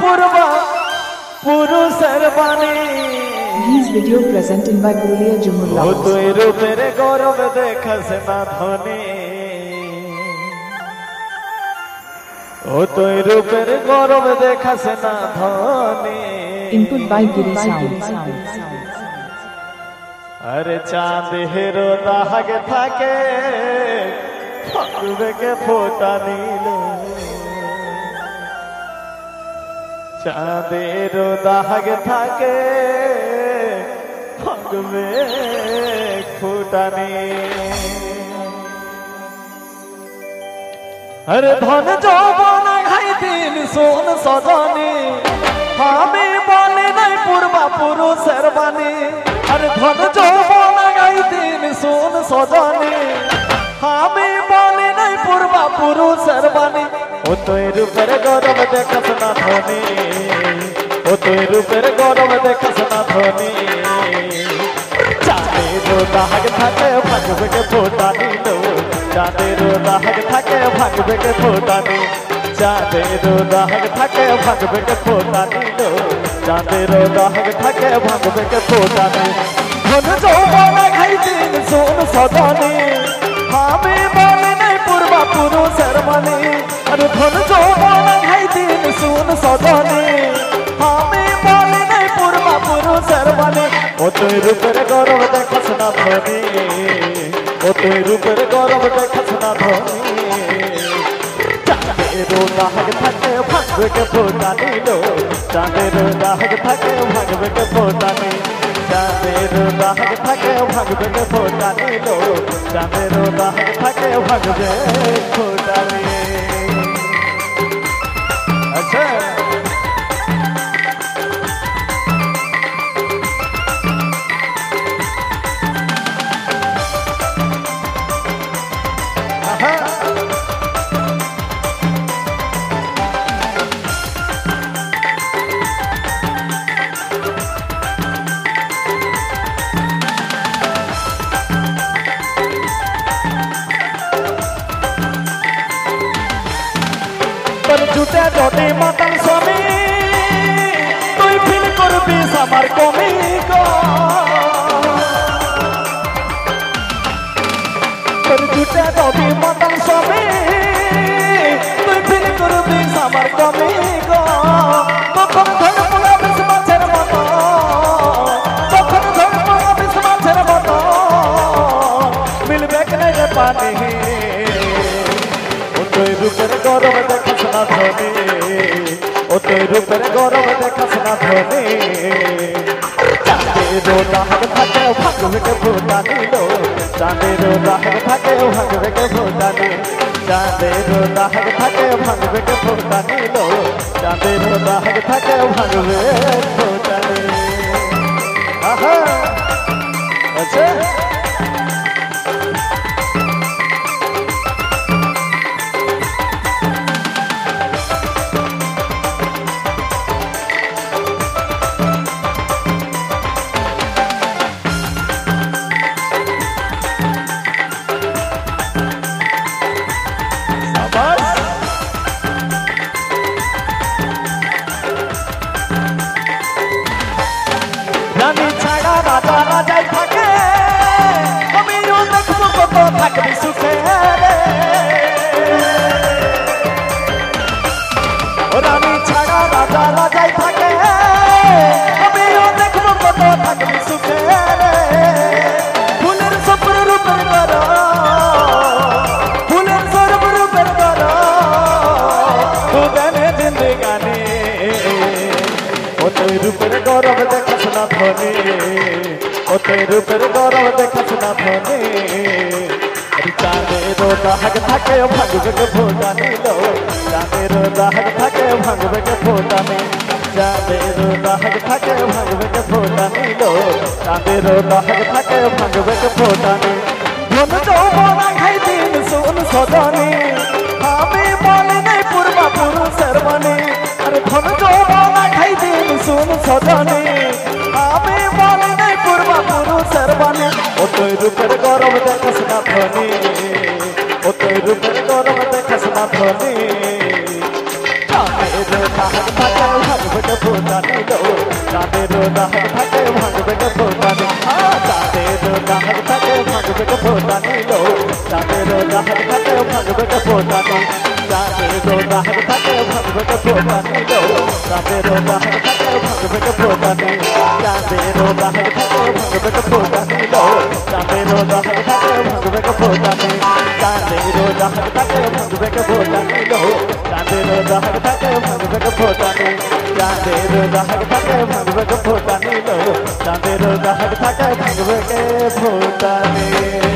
পূর্বা পুরুষের বাণী This video presented by Gurulia Jumurla. ও তুই রূপের গৌরব দেখাস না ধনী ও তুই রূপের গৌরব দেখাস না ধনী Input by Giri Sound. আরে চাঁদ হেরো দাগে থাকে ফাগুকে ফোটা নিল চাঁদের দাগে থাকে ফাগুবে ফোটা আরে ধন যৌবন ঘাই দিন সোন সজনী আমি বলে নাই পূর্বা পুরুষের বাণী আরে ধন যৌবন ঘাই দিন সোন সজনী আমি বলে নাই পূর্বা পুরুষের বাণী ও তুই রূপের গৌরব দেখাস না ধনী ও তুই রূপের গৌরব দেখাস না ধনী চাঁদের দাগ থাকে ভাগবে ফোটা নিল চাঁদের দাগ থাকে ভাগবে ফোটা নিল চাঁদের দাগ থাকে ভাগবে ফোটা নিল চাঁদের দাগ থাকে ভাগবে ফোটা নিল ধন যৌবন ঘাই দিন সোন সজনী আমি বলে নাই পূর্বা পুরুষের বাণী আরে ধন যৌবন ঘাই দিন সোন সজনী আমি বলে নাই পূর্বা পুরুষের বাণী ও তুই রূপের গৌরব দেখাস না ধনী ও তুই রূপের গৌরব দেখাস না ধনী চাঁদের দাগ থাকে ভাগবে ফোটা নিল চাঁদের দাগ থাকে ভাগবে ফোটা নিল চাঁদের দাগ থাকে ভাগবে ফোটা নিল চাঁদের দাগ থাকে ভাগবে ফোটা নিল আচ্ছা জুটে যদি মাতাল স্বামী তুই ফিল করবি আমার কমি জুটে যদি মাতাল স্বামী তুই ফিল করবি আমার কমি তখন ধরে পড়াবিস মাছের মতো তখন ধরে পড়াবিস মাছের মতো মিলবে কেন রে পানি তুই রূপের গৌরব দেখাস না ধনী ও তুই রূপের গৌরব দেখাস না ধনী চাঁদের দাগ থাকে ভাগবে ফোটা নিল চাঁদের দাগ থাকে ভাগবে ফোটা নিল চাঁদের দাগ থাকে ভাগবে ফোটা নিল চাঁদের দাগ থাকে ভাগবে ফোটা নিল আহা আচ্ছা রানী ছাড়া রাজা রাজাই থাকে আমিও দেখবো কত থাকবি সুখে রানী ছাড়া রাজা রাজাই থাকে আমিও দেখবো কত থাকবি সুখে ফুলের সপর রূপের কর ফুলের সর্ব রূপের কর দুদানে জিন্দেগানি ও তুই রূপের গৌরব দেখাস না ধনী ও তুই রূপের গৌরব দেখাস না ধনী চাঁদের দাগ থাকে ভাগবে ফোটা নিল চাঁদের দাগ থাকে ভাগবে ফোটা নিল চাঁদের দাগ থাকে ভাগবে ফোটা নিল চাঁদের দাগ থাকে ভাগবে ফোটা নিল ধন যৌবন ঘাই দিন সোন সজনী আমি বলে নাই পূর্বা পুরুষের বাণী আরে ধন যৌবন ঘাই দিন সোন সজনী আমি বলে নাই পূর্বা পুরুষের বাণী ও তুই রূপের গৌরব দেখাস না ধনী ও তুই রূপের গৌরব দেখাস না ধনী চাঁদের দাগ থাকে ভাঙবে কে ফোটা নিল চাঁদের দাগ থাকে ভাঙবে কে ফোটা নিল চাঁদের দাগ থাকে ভাঙবে কে ফোটা নিল চাঁদের দাগ থাকে ভাঙবে কে ফোটা নিল চাঁদের দাগ থাকে ভাঙবে কে ফোটা নিল চাঁদের দাগ থাকে ভাঙবে কে ফোটা নিল চাঁদের দাগ থাকে ভাঙবে কে ফোটা নিল চাঁদের দাগ থাকে ভাঙবে কে ফোটা নিল চাঁদের দাগ থাকে ভাঙবে কে ফোটা নিল চাঁদের দাগ থাকে ভাঙবে কে ফোটা নিল চাঁদের দাগ থাকে ভাঙবে কে ফোটা নিল চাঁদের দাগ থাকে ভাঙবে কে ফোটা নিল